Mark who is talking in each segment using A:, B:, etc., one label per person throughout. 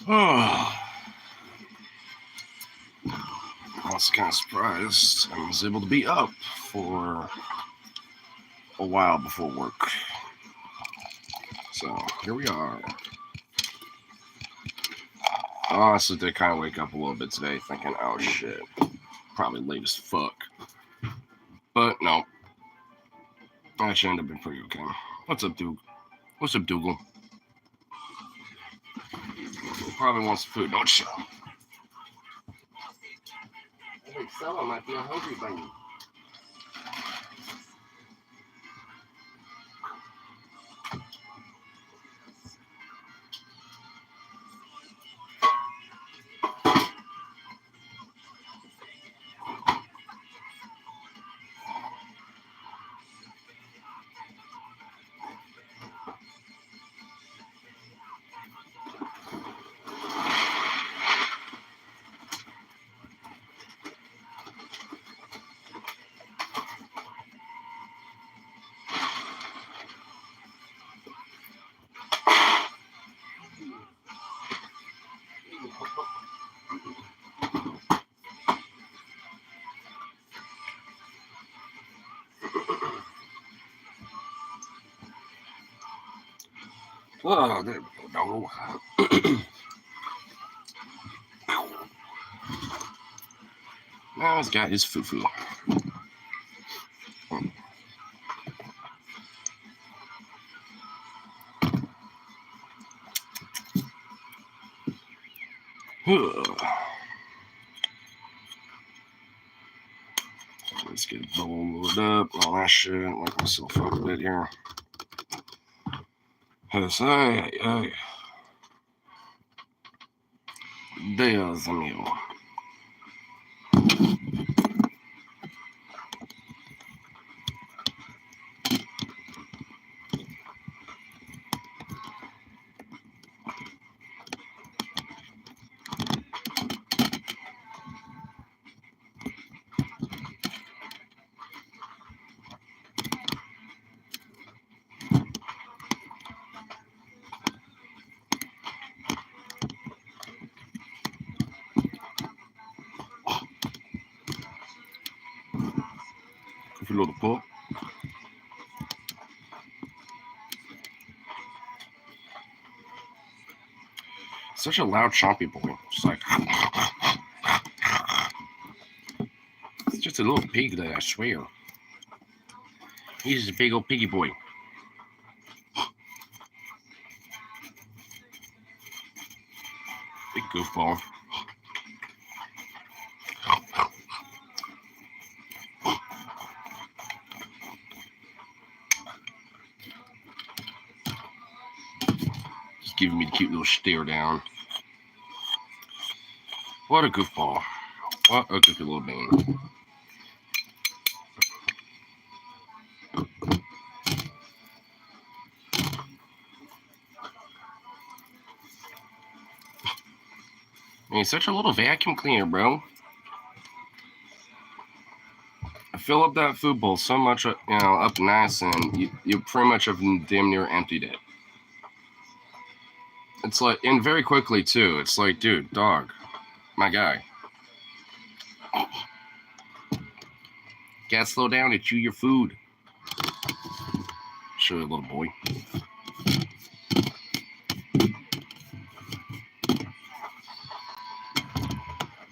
A: Oh, I was kind of surprised I was able to be up for a while before work. So here we are. I honestly did kind of wake up a little bit today thinking, oh shit, probably late as fuck. But no, I actually ended up being pretty okay. What's up, Duke? What's up, Dougal? Probably wants food, don't you? I think Stella might be a hungry bunny. Oh, there we go, doggo. Now he's got his foo-foo. Let's get a bowl loaded up, all that shit. Like myself up a bit here. Ay. Dios mío. Coffee load of pork. Such a loud chompy boy. Just like it's just a little pig that I swear. He's just a big old piggy boy. Big goofball. Just giving me the cute little stare down. What a goofball. What a goofy little bean. Man, he's such a little vacuum cleaner, bro. I fill up that food bowl so much, up nice, and you pretty much have damn near emptied it. It's like, and very quickly too. It's like, dude, dog, my guy. Gotta slow down and chew your food. Show you, little boy.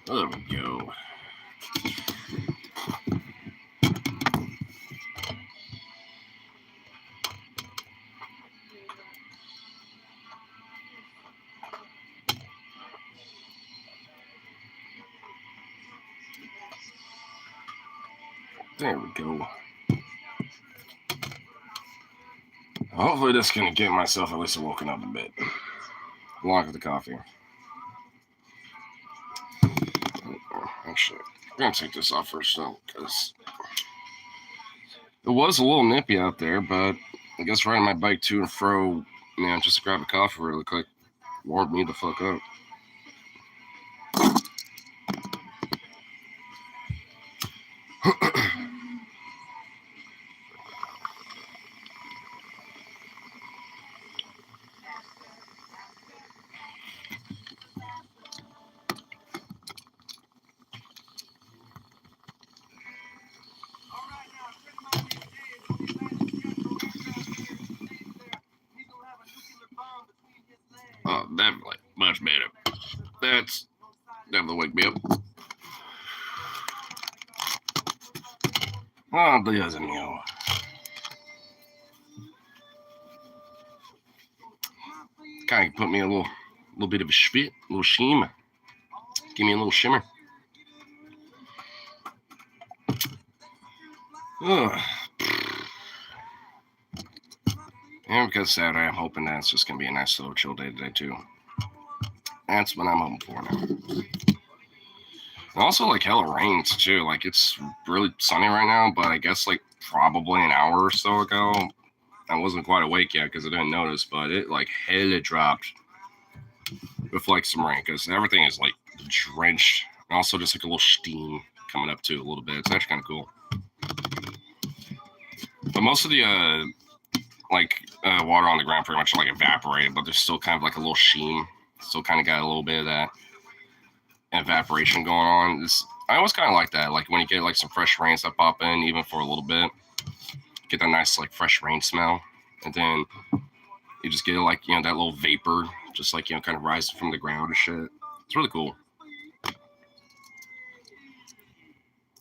A: There we go. There we go. Hopefully this can get myself at least woken up a bit. Along with the coffee. Actually, I'm gonna take this off first though, because it was a little nippy out there, but I guess riding my bike to and fro, just to grab a coffee really quick, warmed me the fuck up. definitely much better. That's definitely wake me up. Oh, Dios mío. Kind of put me a little bit of a spit, a little shimmer. Give me a little shimmer. Ugh. And because Saturday, I'm hoping that it's just going to be a nice little chill day today, too. That's what I'm hoping for now. And also, like, hella rains, too. Like, it's really sunny right now, but I guess, like, probably an hour or so ago, I wasn't quite awake yet because I didn't notice, but it, like, hella dropped with, like, some rain because everything is, like, drenched. And also just, like, a little steam coming up, too, a little bit. It's actually kind of cool. But most of the, water on the ground pretty much like evaporated, but there's still kind of like a little sheen. Still kind of got a little bit of that evaporation going on. I always kind of like that. Like when you get like some fresh rains that pop in, even for a little bit, get that nice like fresh rain smell, and then you just get like that little vapor, just like kind of rising from the ground and shit. It's really cool.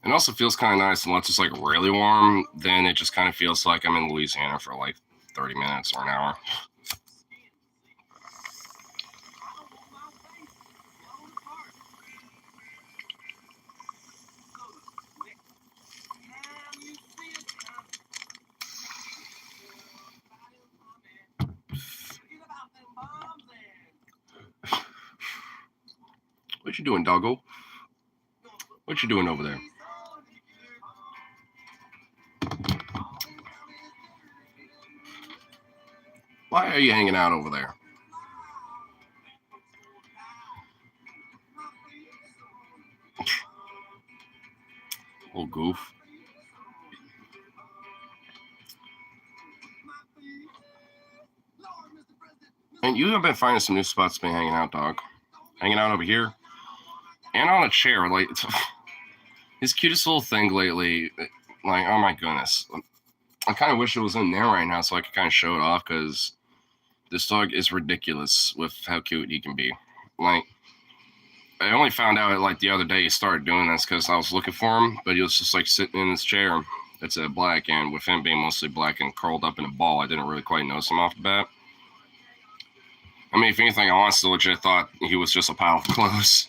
A: It also feels kind of nice unless it's like really warm. Then it just kind of feels like I'm in Louisiana for like 30 minutes or an hour. What you doing, doggo? What you doing over there? Why are you hanging out over there? Little goof. And you have been finding some new spots to be hanging out, dog. Hanging out over here. And on a chair. Like, his cutest little thing lately. Like, oh my goodness. I kind of wish it was in there right now so I could kind of show it off because this dog is ridiculous with how cute he can be. Like, I only found out like the other day he started doing this because I was looking for him, but he was just like sitting in his chair. It's black, and with him being mostly black and curled up in a ball, I didn't really quite notice him off the bat. I mean, if anything, I honestly legit thought he was just a pile of clothes.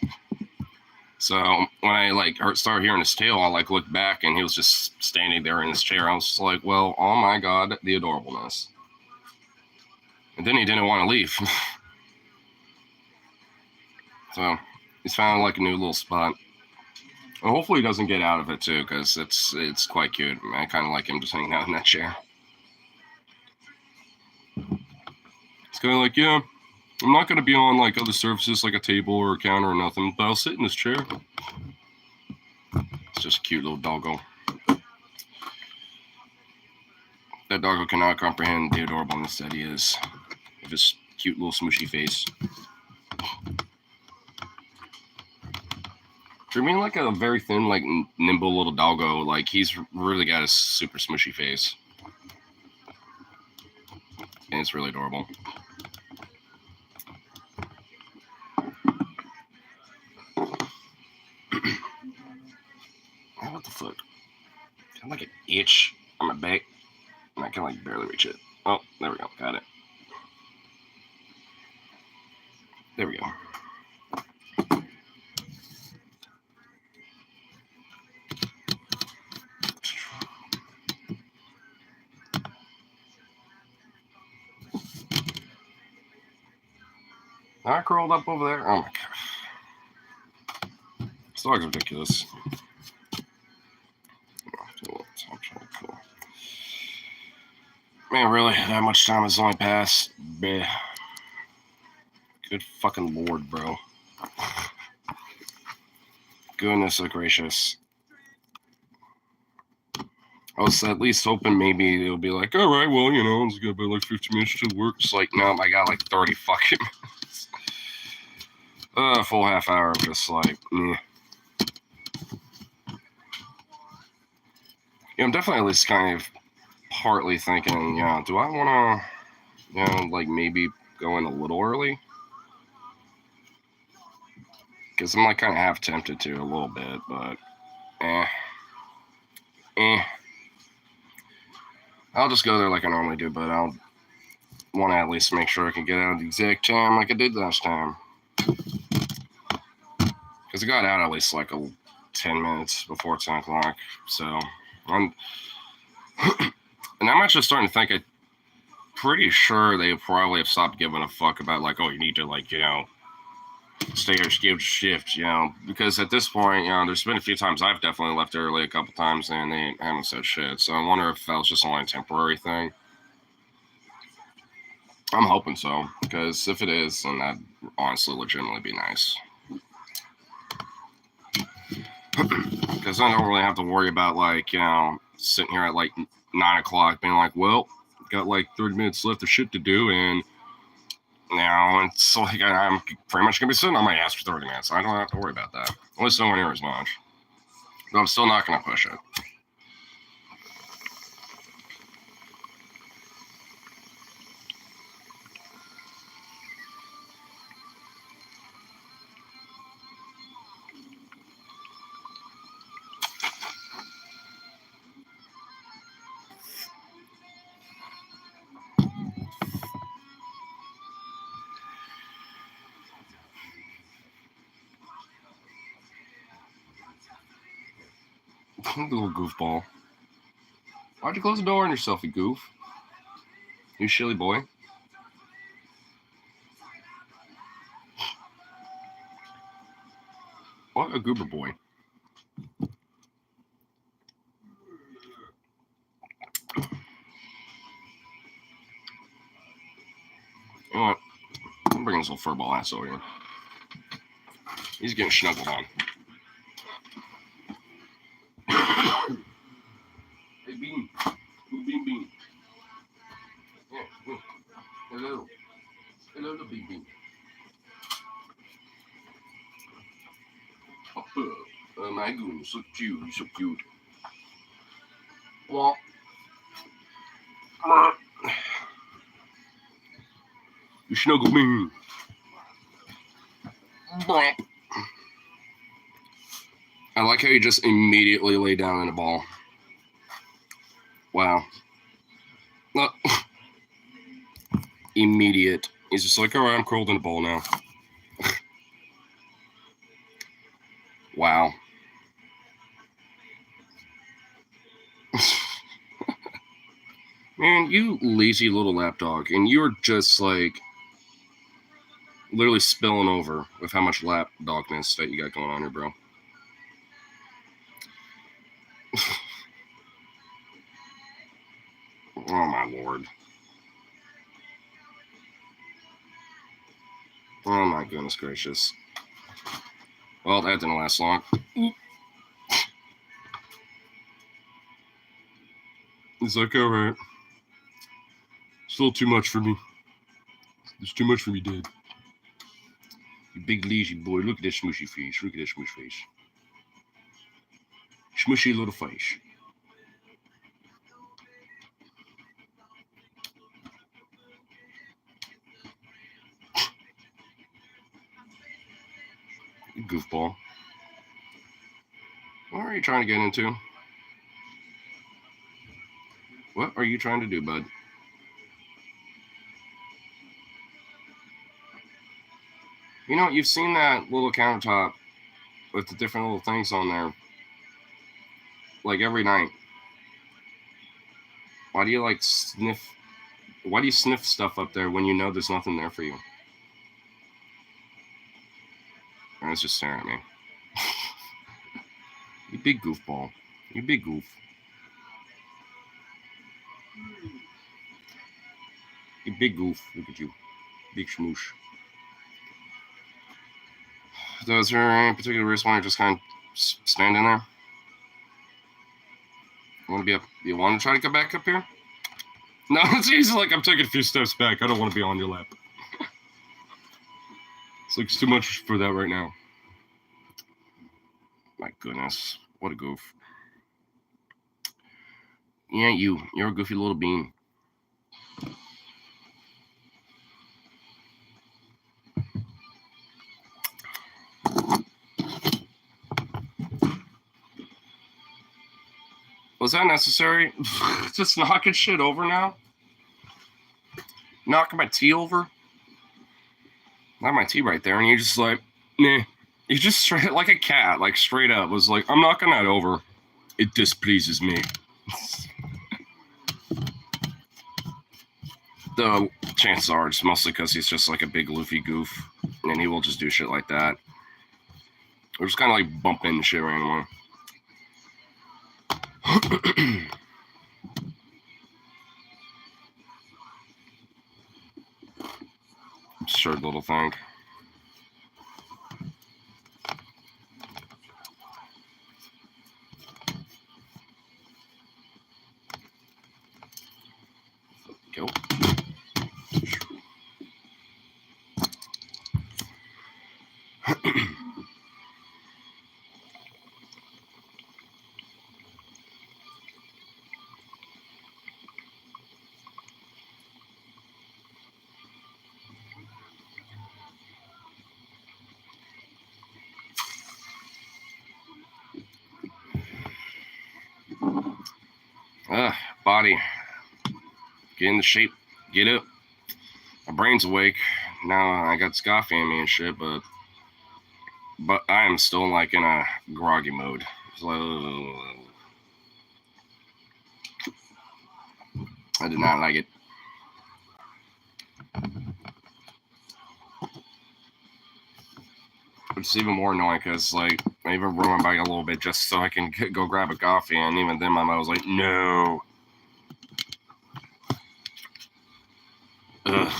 A: So when I started hearing his tail, I looked back and he was just standing there in his chair. I was just like, well, oh my god, the adorableness. And then he didn't want to leave. So he's found like a new little spot. And hopefully he doesn't get out of it too, because it's quite cute. I kind of like him just hanging out in that chair. It's kind of like, yeah, I'm not going to be on like other surfaces like a table or a counter or nothing, but I'll sit in this chair. It's just a cute little doggo. That doggo cannot comprehend the adorableness that he is with his cute little smooshy face. For me, like a very thin, like nimble little doggo, like he's really got a super smushy face. And it's really adorable. What the fuck? I have like an itch on my back. And I can like barely reach it. Oh, there we go. Got it. There we go. I curled up over there. Oh my god. This dog's ridiculous. Man, really? That much time has only passed? Bleh. Good fucking lord, bro. Goodness gracious. I was at least hoping maybe it'll be like, alright, well, it's got about like 15 minutes to work. It's like, no, I got like 30 fucking minutes. A full half hour of just like, meh. I'm definitely at least kind of partly thinking, do I want to, like maybe go in a little early? Because I'm like kind of half tempted to a little bit, but eh. I'll just go there like I normally do, but I'll want to at least make sure I can get out at the exact time like I did last time. Because I got out at least like 10 minutes before 10 o'clock. So, and I'm actually starting to think I'm pretty sure they probably have stopped giving a fuck about like, oh, you need to like, stay or skip shift, because at this point, there's been a few times I've definitely left early a couple times and they haven't said shit. So I wonder if that was just only a temporary thing. I'm hoping so, because if it is, then that'd honestly legitimately be nice. Because I don't really have to worry about like, sitting here at like 9 o'clock being like, well, got like 30 minutes left of shit to do, and it's like I'm pretty much gonna be sitting on my ass for 30 minutes. I don't have to worry about that. At least nowhere near as much. But I'm still not gonna push it. Little goofball. Why'd you close the door on yourself, you goof? You shilly boy. What a goober boy. You know what? I'm bringing this little furball ass over here. He's getting snuggled on. Hey, Bean. Bean. Yeah. Hello. Hello, little Bean. Oh my goodness, so cute. So cute. Well, you snuggle me. I like how you just immediately lay down in a ball. Wow. Immediate. He's just like, all right, I'm curled in a ball now. Wow. Man, you lazy little lapdog, and you're just like literally spilling over with how much lapdogness that you got going on here, bro. Oh my lord. Oh my goodness gracious. Well, that didn't last long. It's like, all right. Still too much for me. There's too much for me, Dad. You big lazy boy. Look at that smushy face. Look at that smush face. Smushy little face. You goofball. What are you trying to get into? What are you trying to do, bud? You know, you've seen that little countertop with the different little things on there, like every night. Why do you like sniff? Why do you sniff stuff up there when you know there's nothing there for you? And it's just staring at me. You big goofball. You big goof. You big goof. Look at you. Big schmoosh. So is there any particular reason why you're just kind of standing there? You want to be up? You want to try to get back up here? No, it's easy. Like I'm taking a few steps back. I don't want to be on your lap. It's like it's too much for that right now. My goodness, what a goof. Yeah, you're a goofy little bean. Was that necessary? Just knocking shit over now? Knocking my tea over? Not my tea right there, and you're just like, nah. You just straight like a cat, like straight up was like, I'm knocking that over. It displeases me. The chances are it's mostly because he's just like a big Luffy goof, and he will just do shit like that. Or just kind of like bump into shit randomly. Absurd little thing. Go. Body. Get into shape. Get up. My brain's awake. Now I got scoffy in me and shit, but I am still like in a groggy mode. So, I did not like it. Which is even more annoying because, like, I even rode my bike a little bit just so I can go grab a coffee, and even then my mind was like, no. Ugh.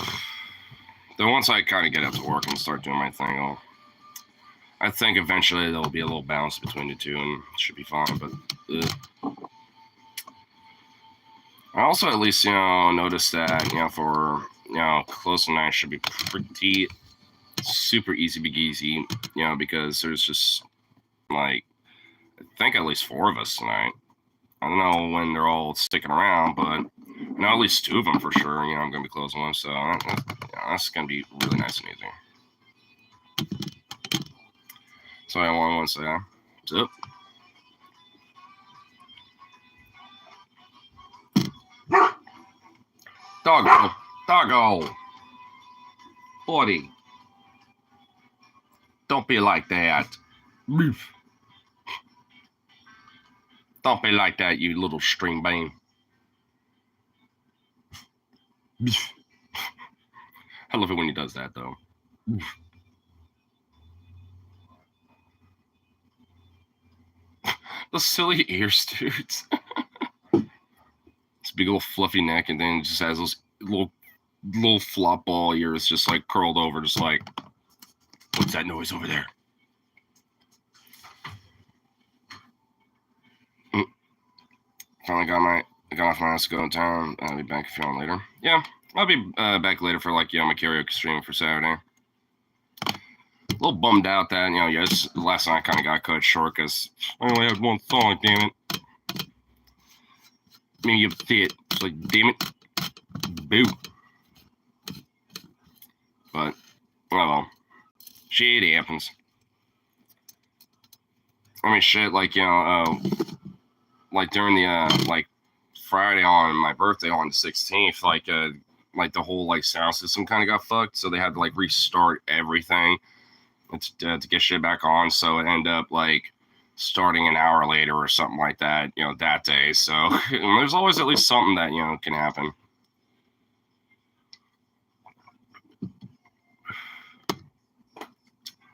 A: Then once I kind of get out to work and start doing my thing, I think eventually there'll be a little balance between the two, and it should be fine, but I also at least, noticed that, for, close to night should be pretty super easy begeezy, because there's just, like, I think at least 4 of us tonight. I don't know when they're all sticking around, but at least 2 of them for sure, I'm going to be closing one, so that's going to be really nice and easy. So I want to say, what's up? Doggo. Buddy. Don't be like that. Don't be like that, you little string bean. I love it when he does that, though. Those silly ears, dudes. This big old fluffy neck, and then it just has those little flop ball ears just like curled over, just like, what's that noise over there? Finally got off my ass to go in town. I'll be back if you want later. Yeah, I'll be back later for like my karaoke stream for Saturday. A little bummed out that last night I kind of got cut short because I only had one song. Damn it. Maybe you fit. It's like, damn it. Boo. But, well, shit happens. I mean, shit, like, like during the, like, Friday on my birthday on the 16th, like the whole, like, sound system kind of got fucked, so they had to, like, restart everything to get shit back on, so it ended up, like, starting an hour later or something like that, that day, so there's always at least something that, can happen.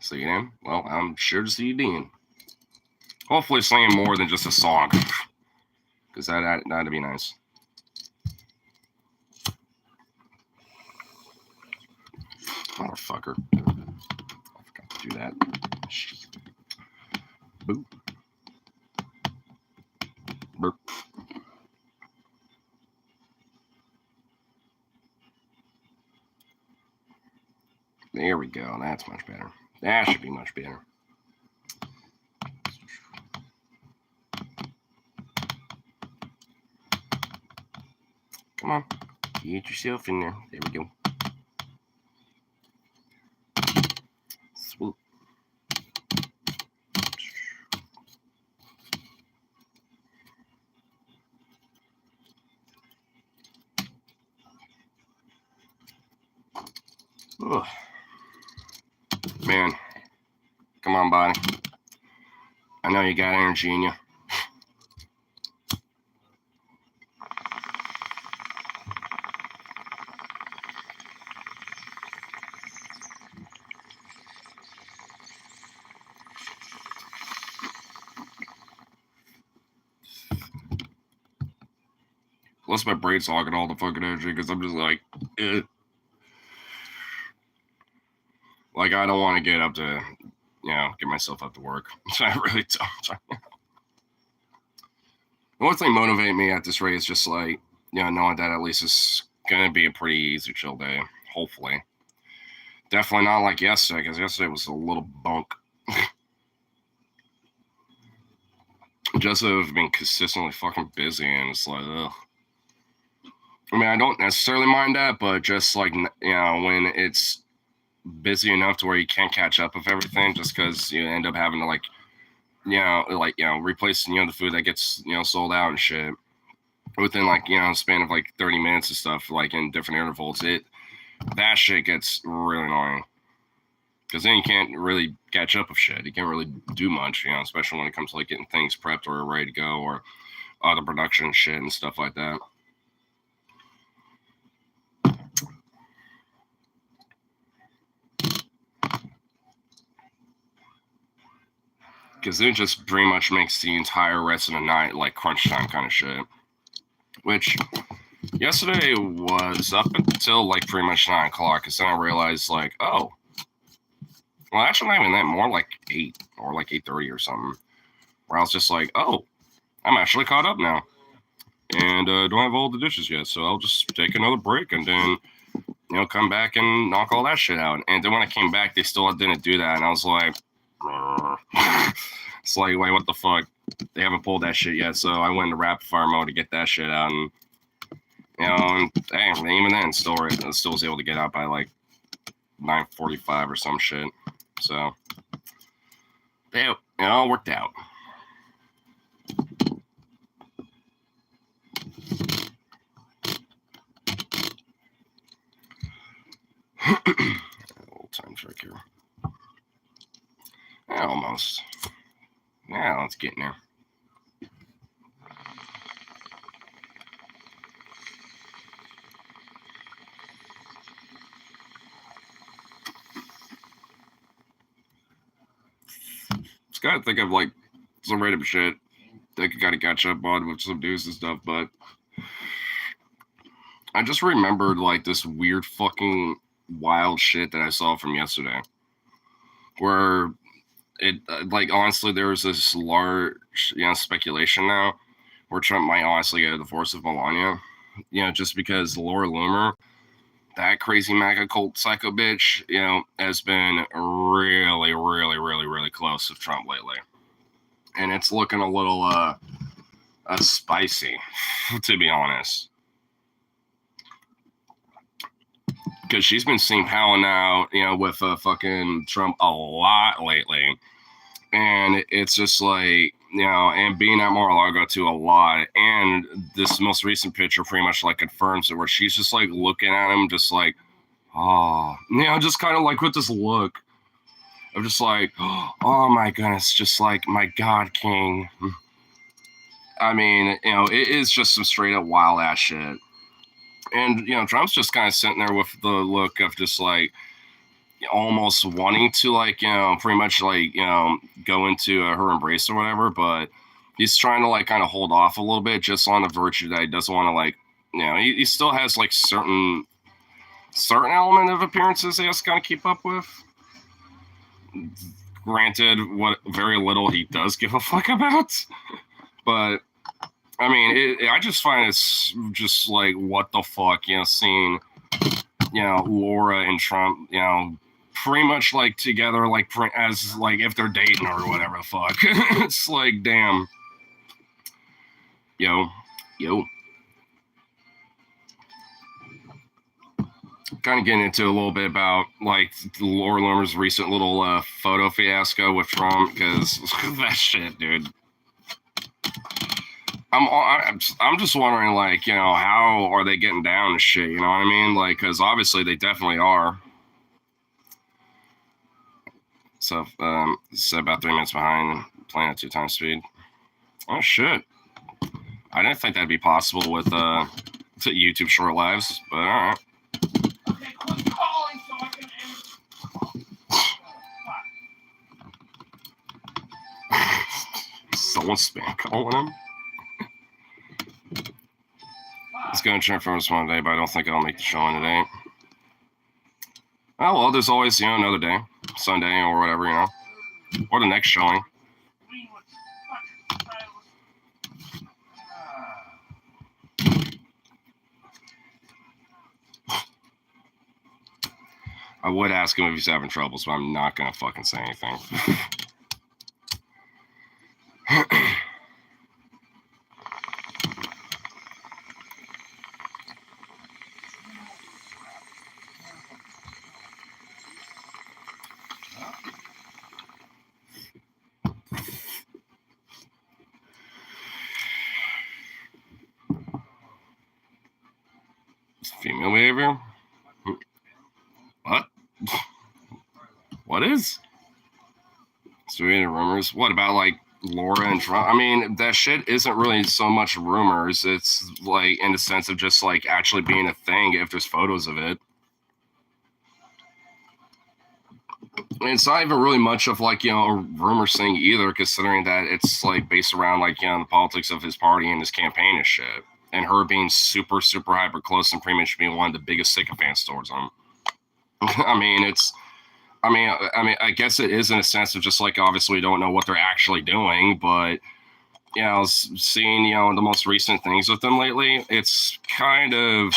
A: See you then? Well, I'm sure to see you then. Hopefully singing more than just a song. Because that'd be nice. Motherfucker. I forgot to do that. Boop. Burp. There we go. That's much better. That should be much better. Come on. Get yourself in there. There we go. Swoop. Ugh. Man, come on, body. I know you got energy in you. Plus, my brain's hogging all the fucking energy because I'm just like, eh. Like, I don't want to get up to, get myself up to work. I really don't. The one thing motivating me at this rate is just like, knowing that at least it's going to be a pretty easy chill day, hopefully. Definitely not like yesterday, because yesterday was a little bunk. Just have been consistently fucking busy, and it's like, ugh. I mean, I don't necessarily mind that, but just like, when it's busy enough to where you can't catch up with everything, just because you end up having to replace the food that gets sold out and shit within a span of 30 minutes and stuff, like in different intervals. That shit gets really annoying. Because then you can't really catch up with shit. You can't really do much, especially when it comes to getting things prepped or ready to go, or other production shit and stuff like that. Because it just pretty much makes the entire rest of the night like crunch time kind of shit. Which yesterday was up until pretty much 9 o'clock, because then I realized oh, well, actually not even that, more like 8 or 8:30 or something, where I was just like, oh, I'm actually caught up now, and don't have all the dishes yet, so I'll just take another break and then come back and knock all that shit out. And then when I came back, they still didn't do that, and I was like, it's like, wait, what the fuck? They haven't pulled that shit yet, so I went into rapid fire mode to get that shit out, and and dang, even then, still was able to get out by 9:45 or some shit. So, it all worked out. A little time check here. Yeah, almost. Yeah, let's get in there. Just gotta think of some random shit that I gotta catch up on with some news and stuff, but I just remembered this weird fucking wild shit that I saw from yesterday, where it honestly there was this large speculation now where Trump might honestly get a divorce of Melania, just because Laura Loomer, that crazy MAGA cult psycho bitch, has been really, really, really, really close with Trump lately. And it's looking a little spicy, to be honest. Because she's been seeing Powell now, with fucking Trump a lot lately. And it's just and being at Mar-a-Lago too a lot. And this most recent picture pretty much confirms it, where she's just looking at him just oh, just kind of with this look of just oh my goodness, just my God King. I mean, it is just some straight up wild ass shit. And, Trump's just kind of sitting there with the look of just almost wanting to pretty much go into her embrace or whatever, but he's trying to kind of hold off a little bit, just on the virtue that he doesn't want to he still has certain element of appearances he has to kind of keep up with. Granted, what very little he does give a fuck about, but I mean, I just find it's just what the fuck, seeing Laura and Trump, pretty much together, as if they're dating or whatever the fuck. It's damn. Yo. Kind of getting into a little bit about Laura Loomer's recent little photo fiasco with Trump, because that shit, dude. I'm just wondering, how are they getting down to shit? You know what I mean? Because obviously they definitely are. So set about 3 minutes behind and playing at 2 times speed. Oh shit! I didn't think that'd be possible with YouTube short lives, but all right.
B: Okay, quit calling so I can end.
A: Someone's spam calling him. Let's go and check for us one day, but I don't think I'll make the showing today. Oh well, there's always another day, Sunday or whatever, or the next showing. I would ask him if he's having troubles, but I'm not gonna fucking say anything. Female behavior? What? What is? So we had rumors. What about like Laura and Trump? I mean, that shit isn't really so much rumors. It's like in the sense of just like actually being a thing if there's photos of it. And it's not even really much of like, a rumor thing either, considering that it's like based around like, the politics of his party and his campaign and shit. And her being super, super hyper close and pretty much being one of the biggest sycophants towards him. I guess it is in a sense of just like, obviously we don't know what they're actually doing, but, seeing, the most recent things with them lately, it's kind of,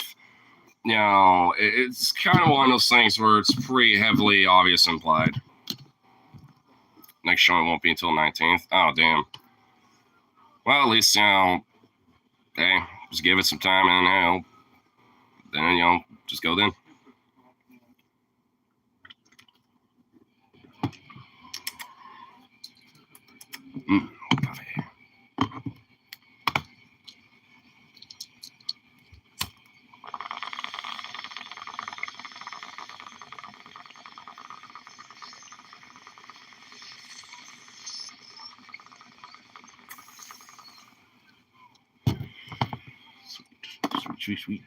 A: it's kind of one of those things where it's pretty heavily obvious implied. Next showing won't be until 19th. Oh, damn. Well, at least, hey, just give it some time and, then, just go then. Sweet.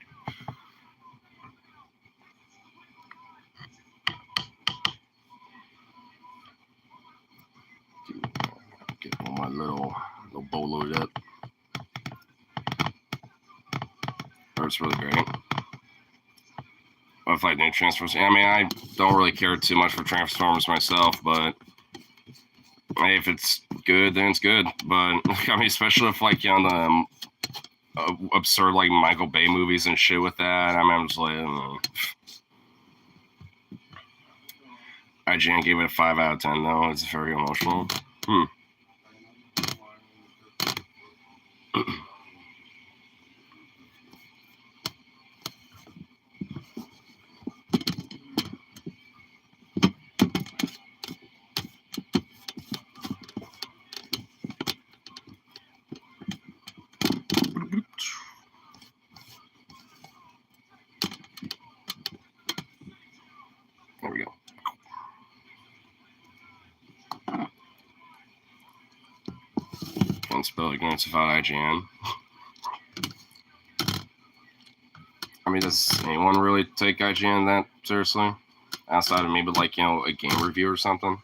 A: Get all my little bowl loaded up. That's really great. If I do Transformers, I don't really care too much for Transformers myself, but hey, if it's good, then it's good. But especially if like the absurd like Michael Bay movies and shit with that, I'm just like, IGN gave it a 5 out of 10 though. It's very emotional. There we go. Can't spell ignorance without IGN. Does anyone really take IGN that seriously? Outside of maybe like, a game review or something?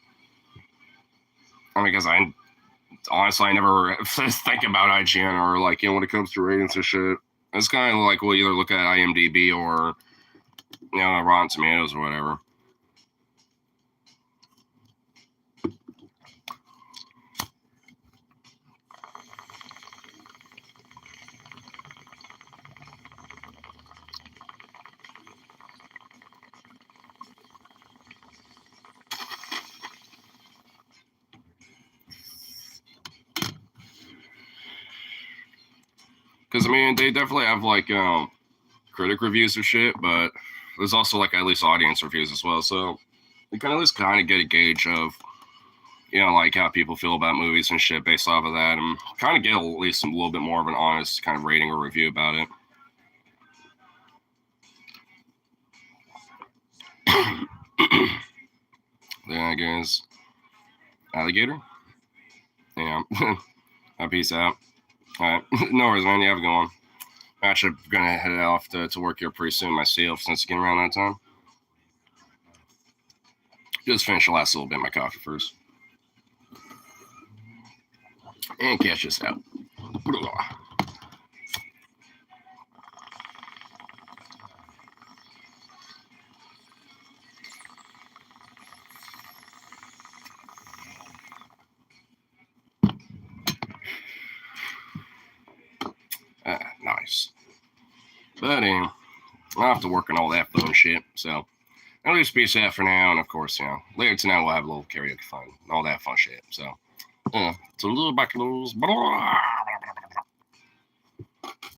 A: Because I never think about IGN or like, when it comes to ratings or shit. It's kind of like we'll either look at IMDb or, Rotten Tomatoes or whatever. Because, they definitely have, like, critic reviews or shit, but there's also, like, at least audience reviews as well. So you can at least kind of get a gauge of, like, how people feel about movies and shit based off of that, and kind of get at least a little bit more of an honest kind of rating or review about it. Yeah, I guess. Alligator. Yeah. Peace out. All right. No worries, man. You have a good one. Actually, I'm going to head off to work here pretty soon myself since it's getting around that time. Just finish the last little bit of my coffee first. And catch this out. Nice. But I'll have to work on all that fun shit. So I'll just peace out for now. And of course, later tonight we'll have a little karaoke fun, all that fun shit. So it's a little back loose.